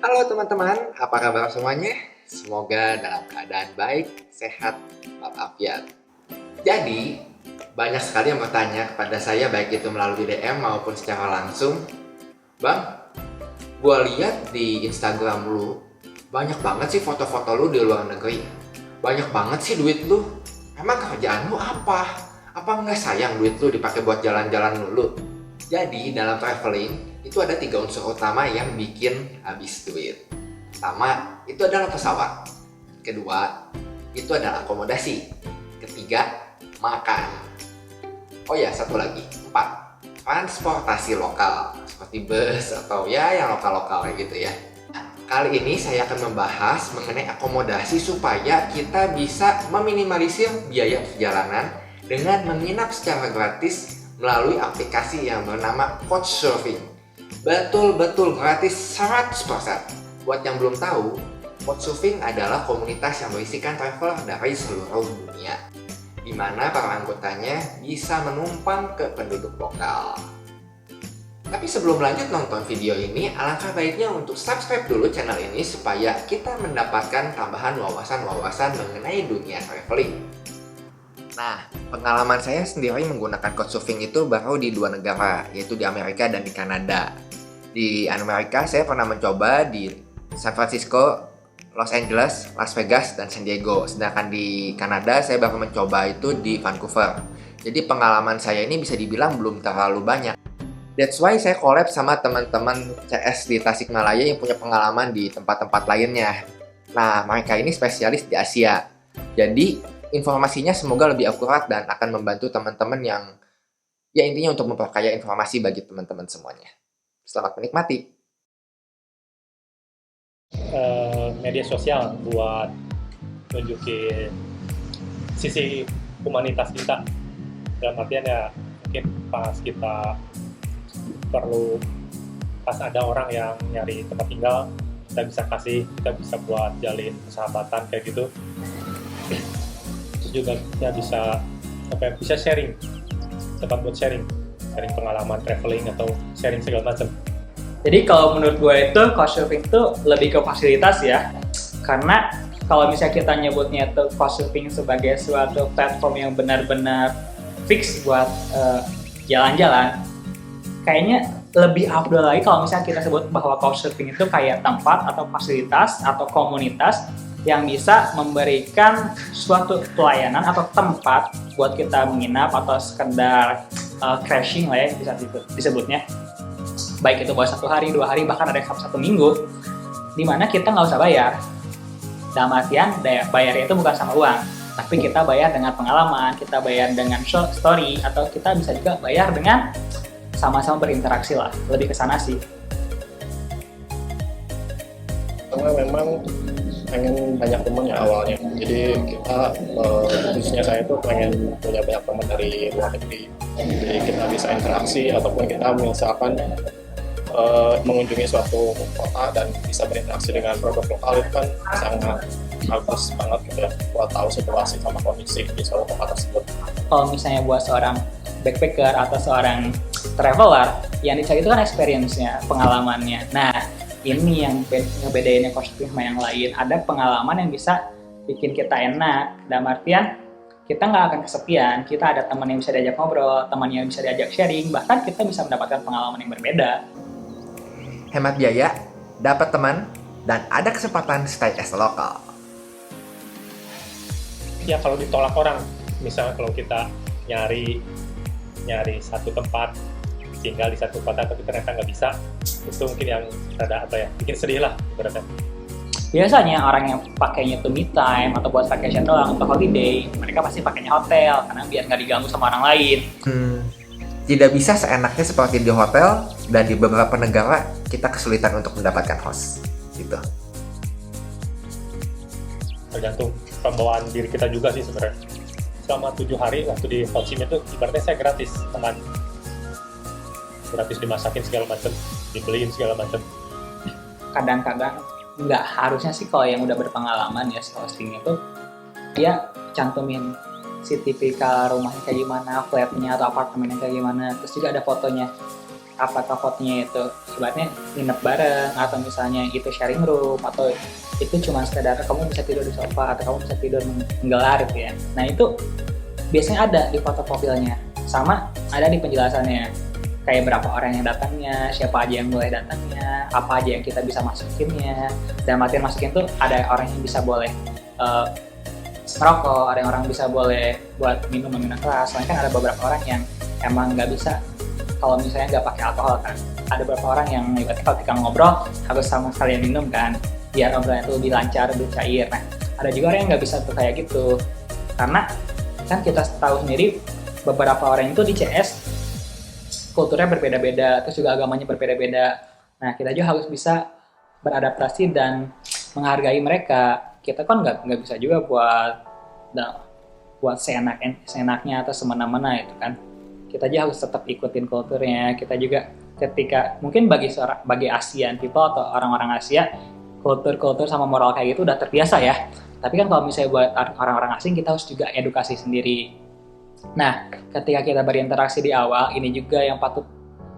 Halo teman-teman, apa kabar semuanya? Semoga dalam keadaan baik, sehat, walafiat. Jadi, banyak sekali yang bertanya kepada saya baik itu melalui DM maupun secara langsung. Bang, gua lihat di Instagram lu, banyak banget sih foto-foto lu di luar negeri. Banyak banget sih duit lu. Emang kerjaan lu apa? Apa nggak sayang duit lu dipakai buat jalan-jalan dulu? Jadi, dalam traveling, itu ada 3 unsur utama yang bikin habis duit. Pertama, itu adalah pesawat. Kedua, itu adalah akomodasi. Ketiga, makan. Oh ya, satu lagi. 4, transportasi lokal. Seperti bus atau ya yang lokal-lokal gitu ya. Kali ini saya akan membahas mengenai akomodasi supaya kita bisa meminimalisir biaya perjalanan dengan menginap secara gratis melalui aplikasi yang bernama Couchsurfing. Betul-betul gratis 100%. Buat yang belum tahu, Couchsurfing adalah komunitas yang berisikan traveler dari seluruh dunia, di mana para anggotanya bisa menumpang ke penduduk lokal. Tapi sebelum lanjut nonton video ini, alangkah baiknya untuk subscribe dulu channel ini supaya kita mendapatkan tambahan wawasan-wawasan mengenai dunia traveling. Nah, pengalaman saya sendiri menggunakan Couchsurfing itu baru di 2 negara, yaitu di Amerika dan di Kanada. Di Amerika saya pernah mencoba di San Francisco, Los Angeles, Las Vegas, dan San Diego. Sedangkan di Kanada saya baru mencoba itu di Vancouver. Jadi pengalaman saya ini bisa dibilang belum terlalu banyak. That's why saya collab sama teman-teman CS di Tasikmalaya yang punya pengalaman di tempat-tempat lainnya. Nah, mereka ini spesialis di Asia. Jadi, informasinya semoga lebih akurat dan akan membantu teman-teman yang ya intinya untuk memperkaya informasi bagi teman-teman semuanya. Selamat menikmati. Media sosial buat nunjukin sisi humanitas kita. Dalam artian ya mungkin pas kita perlu, pas ada orang yang nyari tempat tinggal, kita bisa buat jalin persahabatan kayak gitu. Terus juga kita bisa sharing, tempat buat sharing pengalaman traveling atau sharing segala macam. Jadi kalau menurut gue itu Couchsurfing itu lebih ke fasilitas ya, karena kalau misalnya kita nyebutnya itu Couchsurfing sebagai suatu platform yang benar-benar fix buat jalan-jalan, kayaknya lebih afdol lagi kalau misalnya kita sebut bahwa Couchsurfing itu kayak tempat atau fasilitas atau komunitas yang bisa memberikan suatu pelayanan atau tempat buat kita menginap atau sekedar crashing lah ya bisa disebutnya. Baik itu buat 1 hari, 2 hari, bahkan ada yang sampai 1 minggu, dimana kita nggak usah bayar. Dalam artian, bayarnya itu bukan sama uang, tapi kita bayar dengan pengalaman, kita bayar dengan story, atau kita bisa juga bayar dengan sama-sama berinteraksi lah, lebih ke sana sih. Karena memang pengen banyak teman ya awalnya, jadi kita khususnya saya tuh pengen punya banyak teman dari luar negeri, jadi kita bisa interaksi ataupun kita misalkan mengunjungi suatu kota dan bisa berinteraksi dengan produk lokal itu kan sangat bagus banget gitu ya buat tahu situasi sama kondisi di suatu tempat tersebut. Kalau misalnya buat seorang backpacker atau seorang traveler, yang dicari itu kan experience-nya, pengalamannya. Nah, ini yang ngebedainnya Couchsurfing sama yang lain. Ada pengalaman yang bisa bikin kita enak, dalam artian kita nggak akan kesepian, kita ada teman yang bisa diajak ngobrol, teman yang bisa diajak sharing, bahkan kita bisa mendapatkan pengalaman yang berbeda. Hemat biaya, dapat teman, dan ada kesempatan stay as lokal. Ya kalau ditolak orang, misalnya kalau kita nyari satu tempat, tinggal di satu kota tapi ternyata nggak bisa, itu mungkin yang rada bikin sedih lah berarti. Biasanya orang yang pakainya itu me time atau buat vacation doang atau holiday, mereka pasti pakainya hotel karena biar nggak diganggu sama orang lain. Tidak bisa seenaknya seperti di hotel, dan di beberapa negara kita kesulitan untuk mendapatkan host gitu. Tergantung pembawaan diri kita juga sih sebenarnya. Selama 7 hari waktu di Ho Chi Minh itu ibaratnya saya gratis teman, gratis dimasakin segala macam, dibeliin segala macam. Kadang-kadang nggak harusnya sih kalau yang udah berpengalaman ya hosting itu dia cantumin si tipikal rumahnya kayak gimana, flatnya atau apartemennya kayak gimana, terus juga ada fotonya. apakah hotnya itu sebenarnya nginep bareng, atau misalnya itu sharing room, atau itu cuma sekedar kamu bisa tidur di sofa atau kamu bisa tidur menggelar gitu ya. Nah itu biasanya ada di foto profilnya, sama ada di penjelasannya, kayak berapa orang yang datangnya, siapa aja yang boleh datangnya, apa aja yang kita bisa masukinnya. Dan artian masukin tuh ada orang yang bisa boleh merokok, ada yang orang bisa boleh buat minum keras. Soalnya kan ada beberapa orang yang emang nggak bisa kalau misalnya nggak pakai alkohol kan. Ada beberapa orang yang ibaratnya kalau kita ngobrol harus sama sekali minum kan, biar obrolannya itu lebih lancar, lebih cair. Nah ada juga orang yang nggak bisa tuh kayak gitu, karena kan kita tahu sendiri beberapa orang itu di CS kulturnya berbeda-beda, terus juga agamanya berbeda-beda. Nah kita juga harus bisa beradaptasi dan menghargai mereka. Kita kan nggak bisa juga buat seenaknya atau semena-mena itu kan. Kita aja harus tetap ikutin kulturnya. Kita juga ketika mungkin bagi Asian people atau orang-orang Asia, kultur sama moral kayak gitu udah terbiasa ya. Tapi kan kalau misalnya buat orang-orang asing, kita harus juga edukasi sendiri. Nah, ketika kita berinteraksi di awal, ini juga yang patut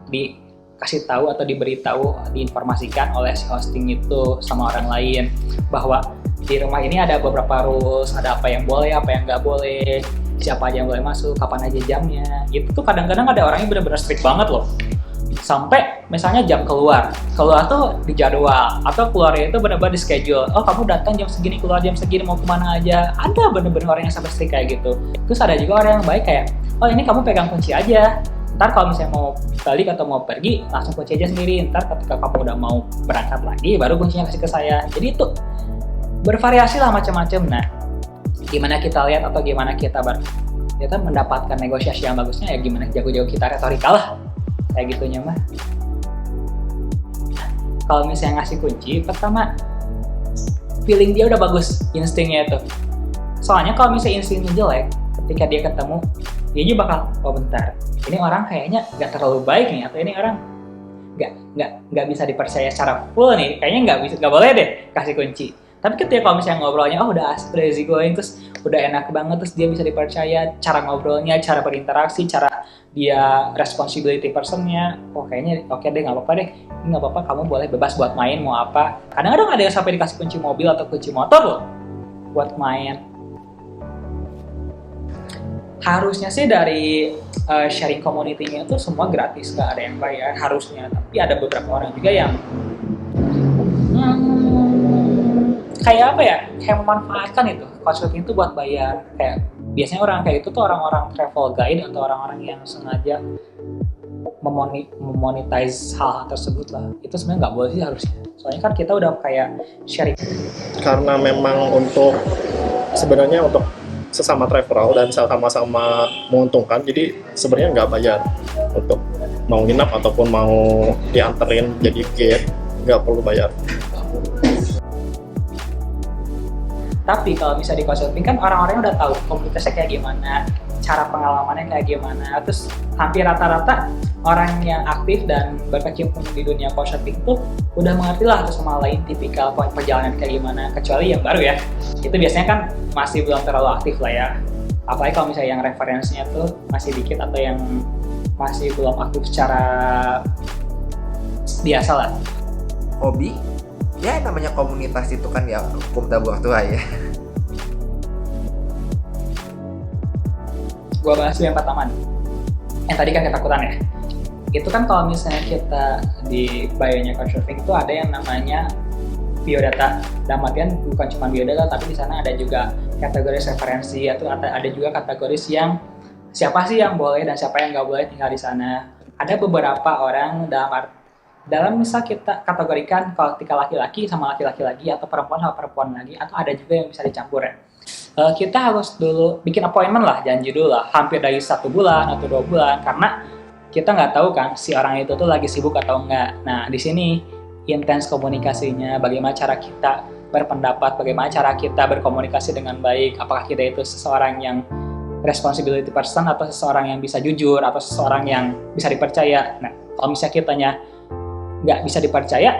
dikasih tahu atau diberitahu, diinformasikan oleh si hosting itu sama orang lain, bahwa di rumah ini ada beberapa rules, ada apa yang boleh, apa yang nggak boleh, siapa aja yang boleh masuk, kapan aja jamnya. Itu tuh kadang-kadang ada orang yang benar-benar strict banget loh. Sampai misalnya jam keluar tuh di jadwal, atau keluarnya itu benar-benar di schedule. Oh kamu datang jam segini, keluar jam segini, mau kemana aja. Ada benar-benar orang yang sampai strict kayak gitu. Terus ada juga orang yang baik kayak, oh ini kamu pegang kunci aja, ntar kalau misalnya mau balik atau mau pergi langsung kunci aja sendiri, ntar ketika kamu udah mau berangkat lagi baru kuncinya kasih ke saya. Jadi itu bervariasi lah macam-macam. Nah gimana kita lihat atau gimana kita mendapatkan negosiasi yang bagusnya, ya gimana jago-jago kita retorika lah kayak gitunya mah. Kalau misalnya ngasih kunci, pertama feeling dia udah bagus, instingnya itu. Soalnya kalau misalnya instingnya jelek, ketika dia ketemu, dia juga bakal, oh bentar, ini orang kayaknya nggak terlalu baik nih, atau ini orang nggak bisa dipercaya secara full nih, kayaknya nggak boleh deh kasih kunci. Tapi ketika kalau misalnya ngobrolnya, oh udah asik, udah easy going, terus udah enak banget, terus dia bisa dipercaya, cara ngobrolnya, cara berinteraksi, cara dia responsibility personnya, oh kayaknya oke deh, nggak apa-apa deh, nggak apa-apa, kamu boleh bebas buat main, mau apa. Kadang-kadang ada yang sampai dikasih kunci mobil atau kunci motor loh, buat main. Harusnya sih dari sharing community-nya itu semua gratis, nggak ada yang bayar harusnya. Tapi ada beberapa orang juga yang kayak apa ya, kayak memanfaatkan itu consulting itu buat bayar. Kayak biasanya orang kayak itu tuh orang-orang travel guide atau orang-orang yang sengaja memonetize hal tersebut lah. Itu sebenarnya nggak boleh sih harusnya. Soalnya kan kita udah kayak sharing. Karena memang sebenarnya untuk sesama travel dan sama-sama menguntungkan, jadi sebenarnya nggak bayar untuk mau nginap ataupun mau dianterin jadi guide, nggak perlu bayar. Tapi kalau misalnya di consulting kan orang-orang udah tahu komunitasnya kayak gimana, cara pengalamannya kayak gimana. Terus hampir rata-rata orang yang aktif dan berkecimpung di dunia consulting tuh udah mengerti lah satu sama lain tipikal perjalanan kayak gimana. Kecuali yang baru ya, itu biasanya kan masih belum terlalu aktif lah ya. Apalagi kalau misalnya yang referensinya tuh masih dikit atau yang masih belum aktif secara biasa lah. Hobi? Ya namanya komunitas itu kan ya hukum tabur tua ya. Gua bahas dulu yang pertama nih. Yang tadi kan ketakutan ya. Itu kan kalau misalnya kita di bio-nya Couchsurfing itu ada yang namanya biodata. Dalam artian bukan cuma biodata, tapi di sana ada juga kategori referensi, atau ada juga kategori yang siapa sih yang boleh dan siapa yang nggak boleh tinggal di sana. Ada beberapa orang dalam misal kita kategorikan kalau ketika laki-laki sama laki-laki lagi, atau perempuan sama perempuan lagi, atau ada juga yang bisa dicampur ya. Kita harus dulu bikin appointment lah, janji dulu lah, hampir dari 1 bulan atau 2 bulan, karena kita nggak tahu kan si orang itu tuh lagi sibuk atau enggak. Nah di sini intens komunikasinya, bagaimana cara kita berpendapat, bagaimana cara kita berkomunikasi dengan baik, apakah kita itu seseorang yang responsibility person atau seseorang yang bisa jujur atau seseorang yang bisa dipercaya. Nah kalau misalnya kitanya nggak bisa dipercaya,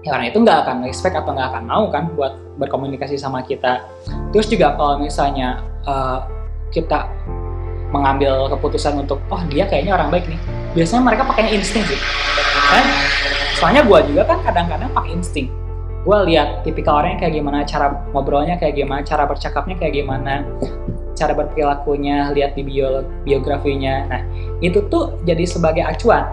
ya orang itu nggak akan respect atau nggak akan mau kan buat berkomunikasi sama kita. Terus juga kalau misalnya kita mengambil keputusan untuk, oh dia kayaknya orang baik nih, biasanya mereka pakainya insting sih. Kan? Soalnya gue juga kan kadang-kadang pakai insting. Gue lihat tipikal orangnya kayak gimana, cara ngobrolnya kayak gimana, cara bercakapnya kayak gimana, cara berperilakunya, lihat di biografinya. Nah, itu tuh jadi sebagai acuan.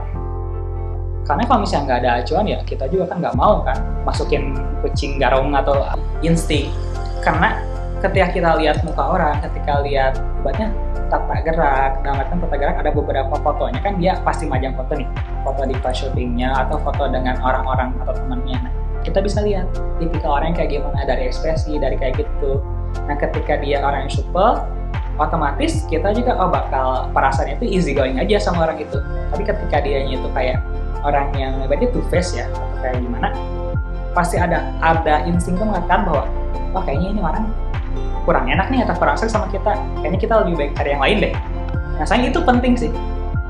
Karena kalau misalnya nggak ada acuan ya kita juga kan nggak mau kan masukin kucing garong atau insting. Karena ketika kita lihat muka orang, ketika lihat ibaratnya tata gerak, dalam artian tata gerak ada beberapa fotonya kan dia pasti majang foto nih, foto di shoppingnya atau foto dengan orang-orang atau temannya. Nah, kita bisa lihat tipikal orang yang kayak gimana dari ekspresi, dari kayak gitu. Nah, ketika dia orang yang supel, otomatis kita juga bakal perasaannya itu easy going aja sama orang itu. Tapi ketika dianya itu kayak orang yang ibaratnya two face ya atau kayak gimana, pasti ada insting tuh mengatakan bahwa wah kayaknya ini orang kurang enak nih atau kurang asik sama kita, kayaknya kita lebih baik cari yang lain deh. Nah, saya itu penting sih.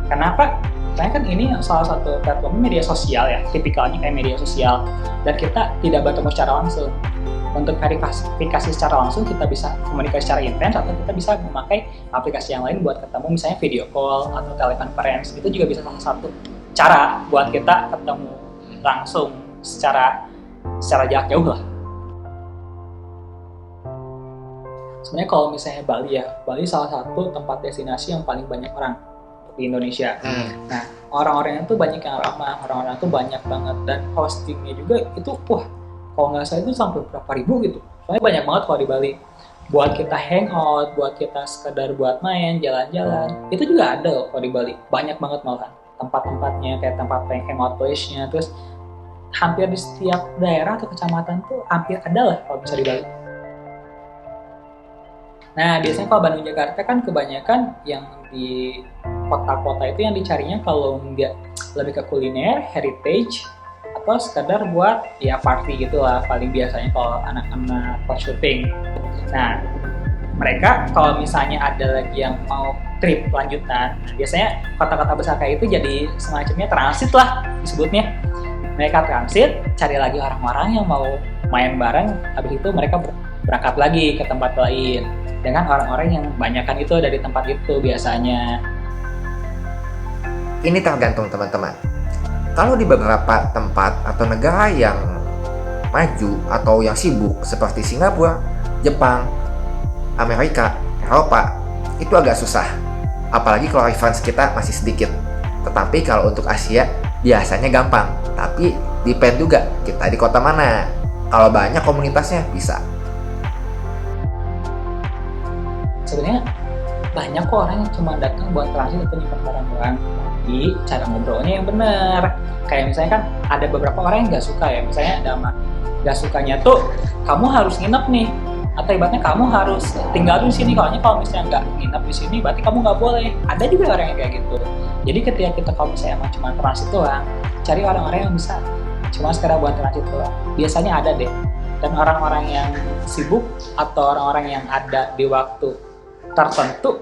Kenapa? Karena kan ini salah satu platform media sosial ya, tipikalnya kayak media sosial, dan kita tidak bertemu secara langsung. Untuk verifikasi secara langsung kita bisa komunikasi secara intens, atau kita bisa memakai aplikasi yang lain buat ketemu, misalnya video call atau teleconference. Itu juga bisa salah satu cara buat kita ketemu langsung secara jarak jauh lah. Sebenarnya kalau misalnya Bali ya, Bali salah satu tempat destinasi yang paling banyak orang di Indonesia. Nah, orang-orangnya tuh banyak yang ramah, orang-orang tuh banyak banget, dan hostingnya juga itu wah, kalau nggak salah itu sampai berapa ribu gitu. Soalnya banyak banget kalau di Bali. Buat kita hangout, buat kita sekedar buat main, jalan-jalan, itu juga ada loh kalau di Bali. Banyak banget malahan tempat-tempatnya, kayak tempat hangout place-nya, terus hampir di setiap daerah atau kecamatan tuh hampir ada lah kalau bisa di Bali. Nah, biasanya kalau Bandung Jakarta kan kebanyakan yang di kota-kota itu yang dicarinya kalau nggak lebih ke kuliner, heritage, atau sekedar buat ya party gitu lah paling biasanya kalau anak-anak shopping. Nah, mereka kalau misalnya ada lagi yang mau trip lanjutan, biasanya kota-kota besar kayak itu jadi semacamnya transit lah disebutnya. Mereka transit, cari lagi orang-orang yang mau main bareng, habis itu mereka berangkat lagi ke tempat lain dengan orang-orang yang kebanyakan itu dari tempat itu biasanya. Ini tergantung teman-teman. Kalau di beberapa tempat atau negara yang maju atau yang sibuk seperti Singapura, Jepang, Amerika, Eropa, itu agak susah. Apalagi kalau reference kita masih sedikit. Tetapi kalau untuk Asia biasanya gampang. Tapi depend juga kita di kota mana. Kalau banyak komunitasnya bisa. Sebenarnya banyak kok orang yang cuma datang buat transit atau nyimpan barang doang. Tapi cara ngobrolnya yang benar. Kayak misalnya kan ada beberapa orang yang nggak suka ya, misalnya ada nggak sukanya tuh kamu harus nginep nih, atau ibaratnya kamu harus tinggal di sini. Kalau misalnya nggak nginep di sini, berarti kamu nggak boleh. Ada juga orang yang kayak gitu. Jadi ketika kita kalau misalnya emang cuma transit doang, cari orang-orang yang bisa cuma sekedar buat transit doang. Biasanya ada deh. Dan orang-orang yang sibuk atau orang-orang yang ada di waktu tertentu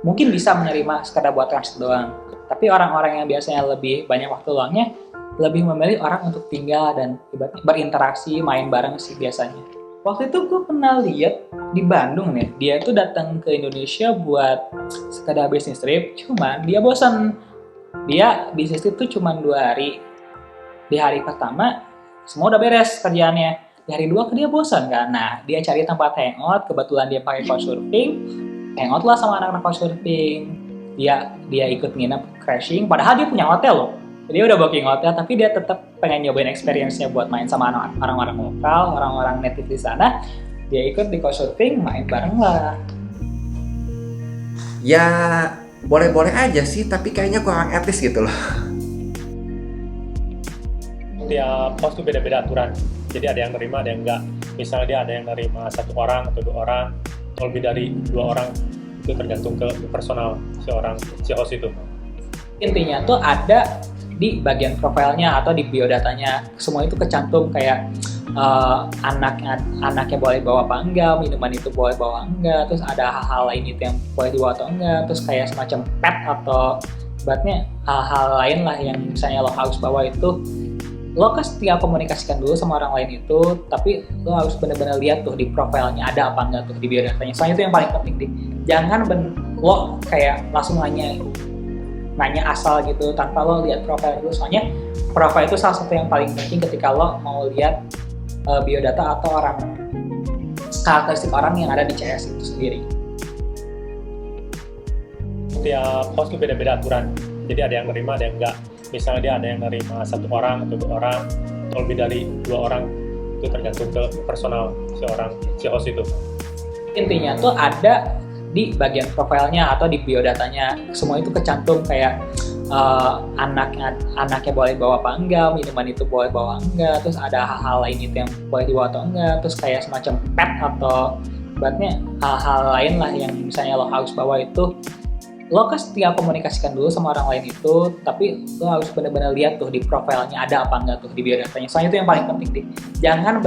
mungkin bisa menerima sekedar buat transit doang. Tapi orang-orang yang biasanya lebih banyak waktu luangnya lebih memilih orang untuk tinggal dan ibaratnya berinteraksi, main bareng sih biasanya. Waktu itu gue pernah lihat di Bandung nih, dia tuh datang ke Indonesia buat sekedar business trip, cuman dia bosan. Dia business trip tuh cuma 2 hari. Di hari pertama semua udah beres kerjaannya. Di hari 2 dia bosan kan. Nah, dia cari tempat hangout, kebetulan dia pakai couchsurfing. Hangout lah sama anak-anak couchsurfing. Dia ikut nginep crashing, padahal dia punya hotel loh. Dia udah booking hotel, tapi dia tetap pengen nyobain experience-nya buat main sama orang-orang lokal, orang-orang native di sana. Dia ikut di couchsurfing, main bareng lah. Ya, boleh-boleh aja sih, tapi kayaknya kurang etis gitu loh. Tiap pos tuh beda-beda aturan. Jadi ada yang nerima, ada yang enggak. Misalnya dia ada yang nerima 1 orang atau 2 orang, atau lebih dari 2 orang. Itu tergantung ke personal si host itu. Intinya tuh ada di bagian profilnya atau di biodatanya, semua itu kecantum kayak anaknya boleh bawa apa enggak, minuman itu boleh bawa enggak, terus ada hal-hal lain itu yang boleh dibawa atau enggak, terus kayak semacam pet atau ibaratnya hal-hal lain lah yang misalnya lo harus bawa itu. Lo kan tinggal komunikasikan dulu sama orang lain itu, tapi lo harus benar-benar lihat tuh di profilnya ada apa enggak tuh di biodatanya. Soalnya itu yang paling penting deh. Jangan lo kayak langsung nanya nanya asal gitu tanpa lo lihat profil dulu. Soalnya profil itu salah satu yang paling penting ketika lo mau lihat biodata atau karakteristik orang yang ada di CS itu sendiri. Tiap host itu beda-beda aturan, jadi ada yang nerima, ada yang enggak. Misalnya dia ada yang nerima 1 orang atau 2 orang atau lebih dari 2 orang, itu tergantung ke personal si host itu. Intinya tuh ada di bagian profilnya atau di biodatanya, semua itu kecantum kayak anaknya boleh bawa apa enggak, minuman itu boleh bawa enggak, terus ada hal-hal lain itu yang boleh dibawa atau enggak, terus kayak semacam pet atau ibaratnya hal-hal lain lah yang misalnya lo harus bawa itu. Lo kan setiap komunikasikan dulu sama orang lain itu, tapi lo harus benar-benar lihat tuh di profilnya ada apa enggak tuh di biodatanya. Soalnya itu yang paling penting deh. Jangan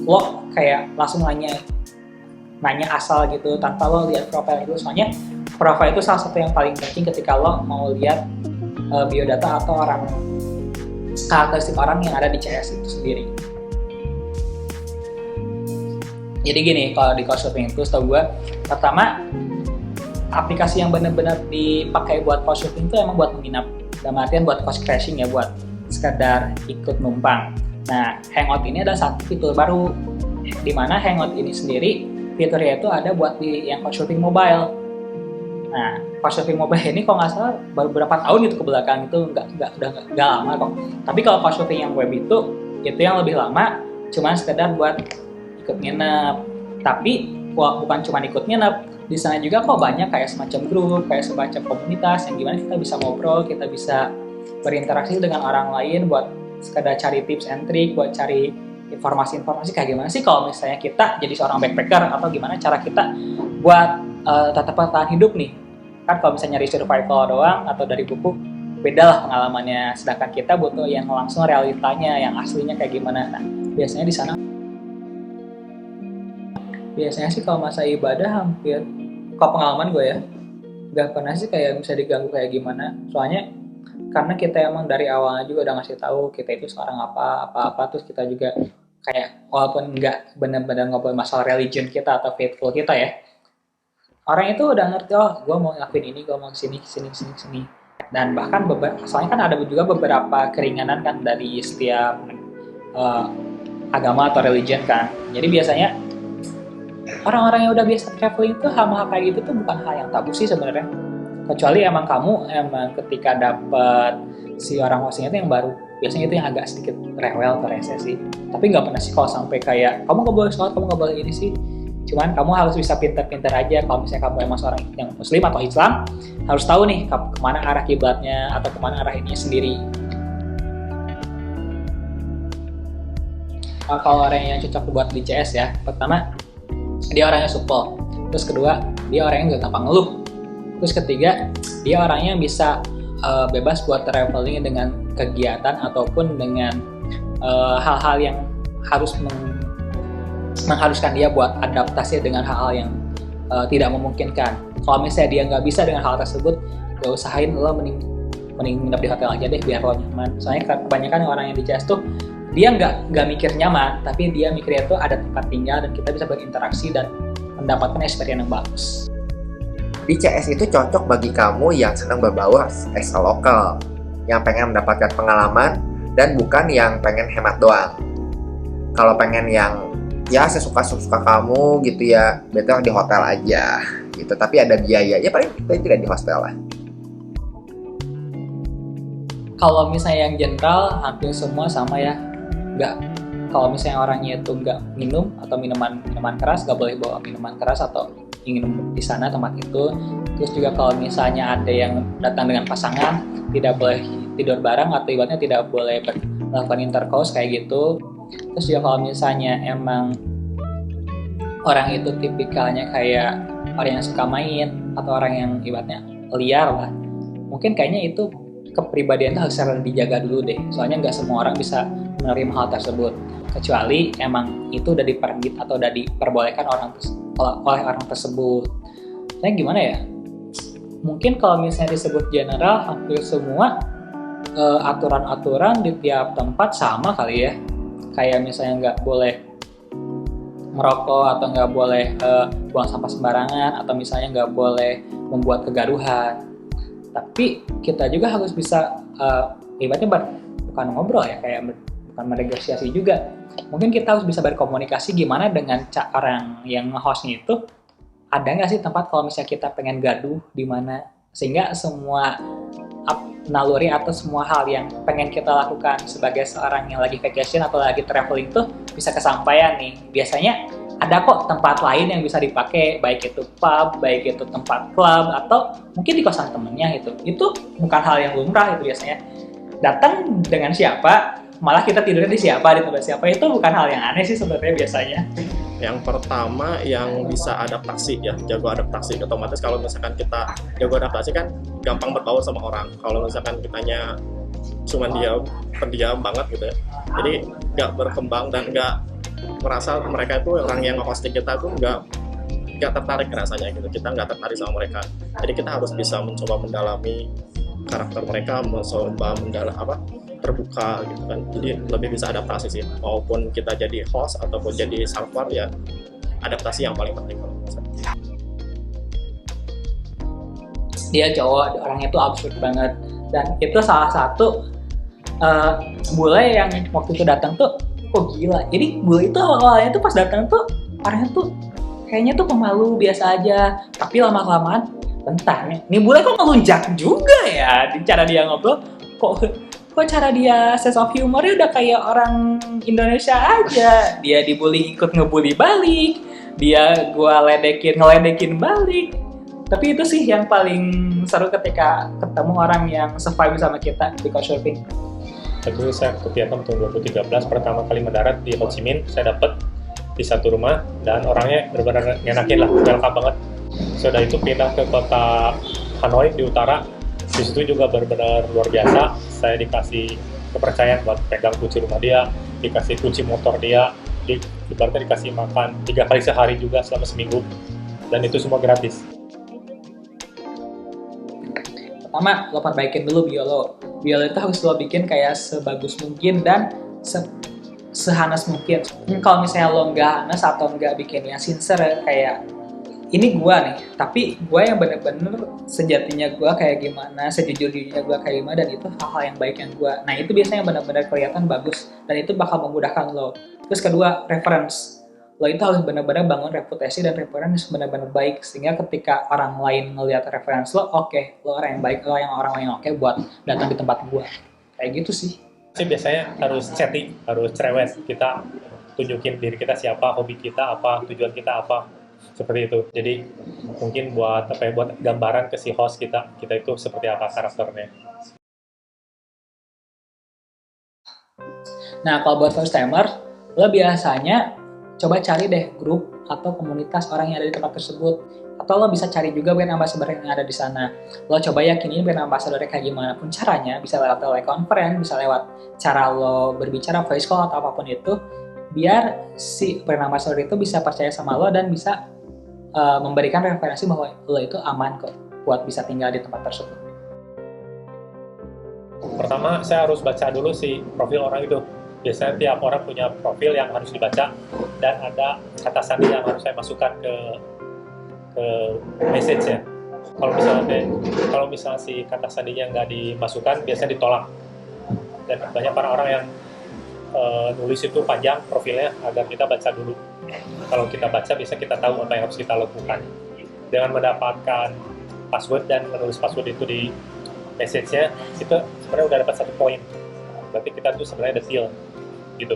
lo kayak langsung nanya asal gitu tanpa lo lihat profil dulu. Soalnya profil itu salah satu yang paling penting ketika lo mau lihat biodata atau karakteristik orang yang ada di CS itu sendiri. Jadi gini, kalau di Couchsurfing itu setahu gue, pertama aplikasi yang benar-benar dipakai buat Couchsurfing itu emang buat menginap, dalam artian buat couch crashing ya, buat sekedar ikut numpang. Nah, Hangout ini ada satu fitur baru, di mana Hangout ini sendiri fiturnya itu ada buat di yang Couchsurfing mobile. Nah, Couchsurfing mobile ini kalau nggak salah baru beberapa tahun itu ke belakang, itu nggak lama kok. Tapi kalau Couchsurfing yang web itu yang lebih lama, cuma sekedar buat ikut nginep. Tapi bukan cuma ikut nginep, di sana juga kok banyak kayak semacam grup, kayak semacam komunitas yang gimana kita bisa ngobrol, kita bisa berinteraksi dengan orang lain buat sekedar cari tips and trick, buat cari informasi-informasi kayak gimana sih kalau misalnya kita jadi seorang backpacker, atau gimana cara kita buat tetap bertahan hidup nih. Kan kalau misalnya nyari survival doang atau dari buku, beda lah pengalamannya, sedangkan kita butuh yang langsung realitanya, yang aslinya kayak gimana. Nah, biasanya di sana sih kalau masa ibadah hampir, kalau pengalaman gue ya, gak pernah sih kayak bisa diganggu kayak gimana. Soalnya karena kita emang dari awalnya juga udah ngasih tahu kita itu sekarang apa, terus kita juga kayak walaupun nggak benar-benar ngobrol masalah religion kita atau faithful kita ya, orang itu udah ngerti, oh gue mau ngelakuin ini, gue mau kesini. Dan bahkan soalnya kan ada juga beberapa keringanan kan dari setiap agama atau religion kan. Jadi biasanya orang-orang yang udah biasa traveling itu hal-hal kayak gitu tuh bukan hal yang tabu sih sebenarnya. Kecuali emang kamu ketika dapet si orang hostnya itu yang baru, biasanya itu yang agak sedikit rewel atau rese sih. Tapi nggak pernah sih kalau sampai kayak kamu nggak boleh sholat, kamu nggak boleh ini sih. Cuman kamu harus bisa pintar-pintar aja kalau misalnya kamu emang seorang yang muslim atau Islam, harus tahu nih kemana arah kiblatnya atau kemana arah ininya sendiri. Kalau orang yang cocok buat di CS ya, pertama dia orangnya supel, terus kedua dia orangnya nggak gampang ngeluh, terus ketiga dia orangnya bisa bebas buat traveling dengan kegiatan ataupun dengan hal-hal yang harus mengharuskan dia buat adaptasi dengan hal-hal yang tidak memungkinkan. Kalau misalnya dia nggak bisa dengan hal tersebut, gak usahain, lo mending nginep di hotel aja deh biar lo nyaman. Soalnya kebanyakan orang yang di CS tuh dia nggak mikir nyaman, tapi dia mikirnya tuh ada tempat tinggal dan kita bisa berinteraksi dan mendapatkan experience yang bagus. Di CS itu cocok bagi kamu yang senang berbaur as a local, yang pengen mendapatkan pengalaman dan bukan yang pengen hemat doang. Kalau pengen yang ya sesuka-suka kamu gitu ya, better di hotel aja gitu. Tapi ada biaya, ya paling tidak di hostel lah. Kalau misalnya yang general hampir semua sama ya. Kalau misalnya orangnya itu nggak minum atau minuman keras, nggak boleh bawa minuman keras atau ingin di sana tempat itu. Terus juga kalau misalnya ada yang datang dengan pasangan, tidak boleh tidur bareng atau ibaratnya tidak boleh melakukan intercourse kayak gitu. Terus juga kalau misalnya emang orang itu tipikalnya kayak orang yang suka main atau orang yang ibaratnya liar lah, mungkin kayaknya itu kepribadian itu harus dijaga dulu deh. Soalnya nggak semua orang bisa menerima hal tersebut, kecuali emang itu udah dipermit atau udah diperbolehkan oleh orang tersebut. Nah gimana ya? Mungkin kalau misalnya disebut general, hampir semua aturan-aturan di tiap tempat sama kali ya. Kayak misalnya nggak boleh merokok atau nggak boleh buang sampah sembarangan, atau misalnya nggak boleh membuat kegaduhan. Tapi kita juga harus bisa ibaratnya bukan ngobrol ya, kayak bukan menegosiasi juga. Mungkin kita harus bisa berkomunikasi gimana dengan orang yang nge-hostnya itu, ada nggak sih tempat kalau misalnya kita pengen gaduh di mana, sehingga semua naluri atau semua hal yang pengen kita lakukan sebagai seorang yang lagi vacation atau lagi traveling tuh bisa kesampaian nih. Biasanya ada kok tempat lain yang bisa dipakai, baik itu pub, baik itu tempat klub, atau mungkin di kosan temennya itu. Itu bukan hal yang lumrah itu biasanya. Datang dengan siapa, malah kita tidurnya di siapa, di tempat siapa, itu bukan hal yang aneh sih sebenarnya biasanya. Yang pertama yang bisa adaptasi ya, jago adaptasi. Otomatis kalau misalkan kita jago adaptasi kan gampang berbaur sama orang. Kalau misalkan kitanya cuma diam, pendiam banget gitu ya, jadi nggak berkembang dan nggak merasa mereka itu orang yang nge-hosting kita tuh nggak tertarik rasanya gitu. Kita nggak tertarik sama mereka. Jadi kita harus bisa mencoba mendalami karakter mereka, mencoba terbuka gitu kan. Jadi lebih bisa adaptasi sih, maupun kita jadi host ataupun jadi server ya, adaptasi yang paling penting kalau menurut saya. Dia cowok, orangnya tuh absurd banget, dan itu salah satu bule yang waktu itu datang tuh kok gila. Jadi bule itu awalnya tuh pas datang tuh orangnya tuh kayaknya tuh pemalu biasa aja, tapi lama-kelamaan bentar nih bule kok ngelunjak juga ya di cara dia ngobrol. Kok cara dia sense of humornya udah kayak orang Indonesia aja. Dia dibully ikut ngebully balik, dia gua ngeledekin balik. Tapi itu sih yang paling seru ketika ketemu orang yang se-vibe sama kita di Couchsurfing. Itu saya ke Vietnam tahun 2013, pertama kali mendarat di Ho Chi Minh. Saya dapet di satu rumah dan orangnya benar-benar ngenakin lah, welcome banget. Sudah itu pindah ke kota Hanoi di utara. Di situ juga benar-benar luar biasa. Saya dikasih kepercayaan buat pegang kunci rumah dia, dikasih kunci motor dia, ibaratnya dikasih makan 3 kali sehari juga selama seminggu, dan itu semua gratis. Pertama, lo perbaikin dulu bio lo itu harus lo bikin kayak sebagus mungkin dan sehanes mungkin. Kalau misalnya lo nggak hanes atau nggak bikin yang sincere, kayak ini gua nih, tapi gua yang bener-bener sejatinya gua kayak gimana, sejujur-jujurnya gua kayak gimana, dan itu hal-hal yang baik yang gua. Nah itu biasanya benar-benar kelihatan bagus dan itu bakal memudahkan lo. Terus kedua, reference. Lo itu harus benar-benar bangun reputasi dan reference benar-benar baik, sehingga ketika orang lain ngelihat reference lo, oke, lo orang yang baik, lo yang orang yang oke buat datang di tempat gua. Kayak gitu sih. Biasanya harus chatting, harus cerewet. Kita tunjukin diri kita siapa, hobi kita apa, tujuan kita apa, seperti itu. Jadi mungkin buat gambaran ke si host kita itu seperti apa karakternya. Nah kalau buat first timer, lo biasanya coba cari deh grup atau komunitas orang yang ada di tempat tersebut, atau lo bisa cari juga brand ambassador yang ada di sana. Lo coba yakinin brand ambassador kayak gimana pun caranya, bisa lewat teleconference, bisa lewat cara lo berbicara voice call atau apapun itu, biar si brand ambassador itu bisa percaya sama lo dan bisa memberikan referensi bahwa lo itu aman kok buat bisa tinggal di tempat tersebut. Pertama, saya harus baca dulu si profil orang itu. Biasanya tiap orang punya profil yang harus dibaca dan ada kata sandi yang harus saya masukkan ke message ya. Kalau misalnya si kata sandinya nggak dimasukkan, biasanya ditolak. Dan banyak orang yang nulis itu panjang profilnya agar kita baca dulu. Kalau kita baca, bisa kita tahu apa yang harus kita lakukan. Dengan mendapatkan password dan menulis password itu di message-nya, itu sebenarnya udah dapat 1 poin. Berarti kita tuh sebenarnya detail gitu.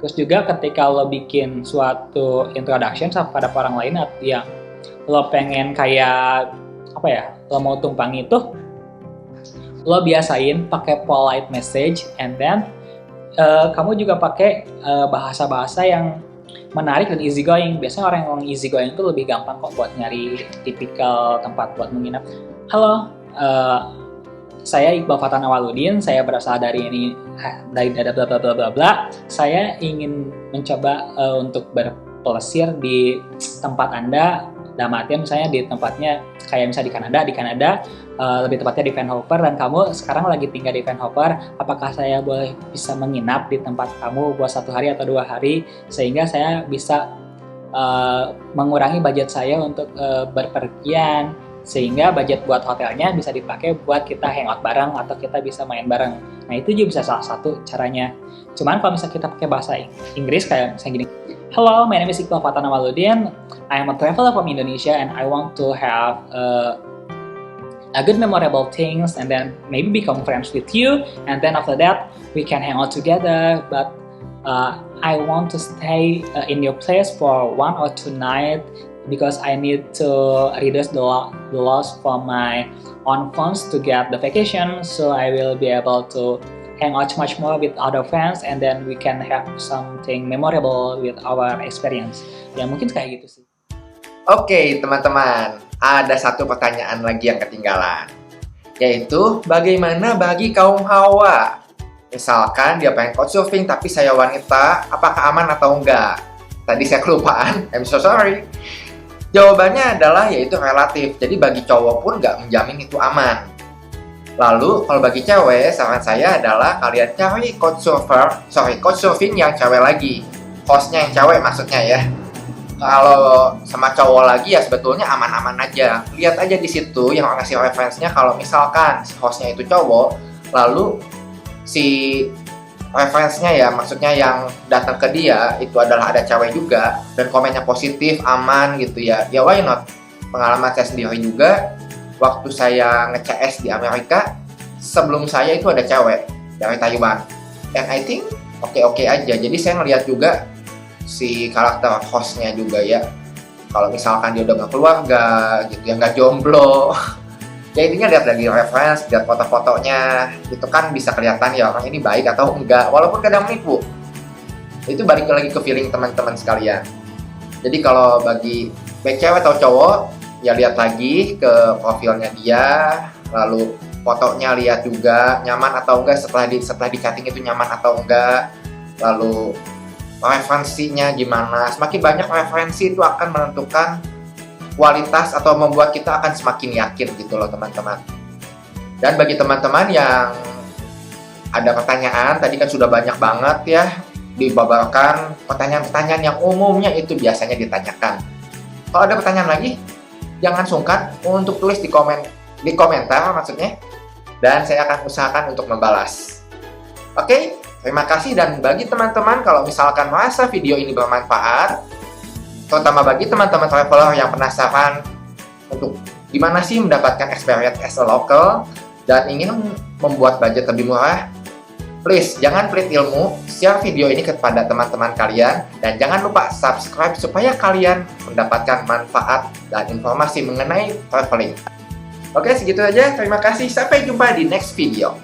Terus juga ketika lo bikin suatu introduction pada orang lain yang lo pengen kayak apa ya, lo mau tumpangi itu, lo biasain pakai polite message, and then kamu juga pakai bahasa-bahasa yang menarik dan easy going. Biasanya orang yang easy going itu lebih gampang kok buat nyari tipikal tempat buat menginap. Halo, saya Iqbal Fatan Awaludin, saya berasal dari bla bla bla bla bla. Saya ingin mencoba untuk berpelesir di tempat Anda. Dalam artian misalnya di tempatnya kayak misalnya di Kanada, lebih tepatnya di Vancouver, dan kamu sekarang lagi tinggal di Vancouver. Apakah saya boleh bisa menginap di tempat kamu buat 1 hari atau 2 hari, sehingga saya bisa mengurangi budget saya untuk berpergian Sehingga budget buat hotelnya bisa dipakai buat kita hangout bareng atau kita bisa main bareng. Nah itu juga bisa salah satu caranya. Cuman kalau misalnya kita pakai bahasa Inggris kayak misalnya gini, Hello, my name is Iqbal Fatana Maludin. I am a traveler from Indonesia and I want to have a good memorable things and then maybe become friends with you. And then after that, we can hang out together. But I want to stay in your place for 1 or 2 nights because I need to reduce the loss for my own funds to get the vacation, so I will be able to hang out much more with other friends and then we can have something memorable with our experience. Ya mungkin kayak gitu sih. Oke teman-teman, ada satu pertanyaan lagi yang ketinggalan, yaitu bagaimana bagi kaum hawa? Misalkan dia pengen couchsurfing tapi saya wanita, apakah aman atau enggak? Tadi saya kelupaan, I'm so sorry. Jawabannya adalah yaitu relatif, jadi bagi cowok pun nggak menjamin itu aman. Lalu kalau bagi cewek, saran saya adalah kalian cari couchsurfing yang cewek lagi, hostnya yang cewek maksudnya ya. Kalau sama cowok lagi ya sebetulnya aman-aman aja. Lihat aja di situ yang ngasih reference-nya, kalau misalkan si hostnya itu cowok, lalu si reference-nya ya, maksudnya yang datang ke dia itu adalah ada cewek juga dan komennya positif, aman gitu ya, ya why not? Pengalaman saya sendiri juga, waktu saya nge-CS di Amerika, sebelum saya itu ada cewek dari Taiwan and I think oke-oke aja. Jadi saya ngeliat juga si karakter hostnya juga ya, kalau misalkan dia udah berkeluarga gitu ya, nggak jomblo ya intinya lihat lagi reference, lihat foto-fotonya, itu kan bisa kelihatan ya orang ini baik atau enggak, walaupun kadang menipu. Itu balik lagi ke feeling teman-teman sekalian. Jadi kalau bagi baik cewek atau cowok, ya lihat lagi ke profilnya dia, lalu fotonya lihat juga nyaman atau enggak, setelah di chatting itu nyaman atau enggak, lalu referensinya gimana. Semakin banyak referensi itu akan menentukan kualitas atau membuat kita akan semakin yakin gitu loh teman-teman. Dan bagi teman-teman yang ada pertanyaan, tadi kan sudah banyak banget ya dibabarkan pertanyaan-pertanyaan yang umumnya itu biasanya ditanyakan. Kalau ada pertanyaan lagi, jangan sungkan untuk tulis di komentar maksudnya, dan saya akan usahakan untuk membalas. Oke, terima kasih. Dan bagi teman-teman kalau misalkan merasa video ini bermanfaat, terutama bagi teman-teman traveler yang penasaran untuk gimana sih mendapatkan experience as a local dan ingin membuat budget lebih murah, please jangan pelit ilmu, share video ini kepada teman-teman kalian dan jangan lupa subscribe supaya kalian mendapatkan manfaat dan informasi mengenai traveling. Oke, segitu aja. Terima kasih. Sampai jumpa di next video.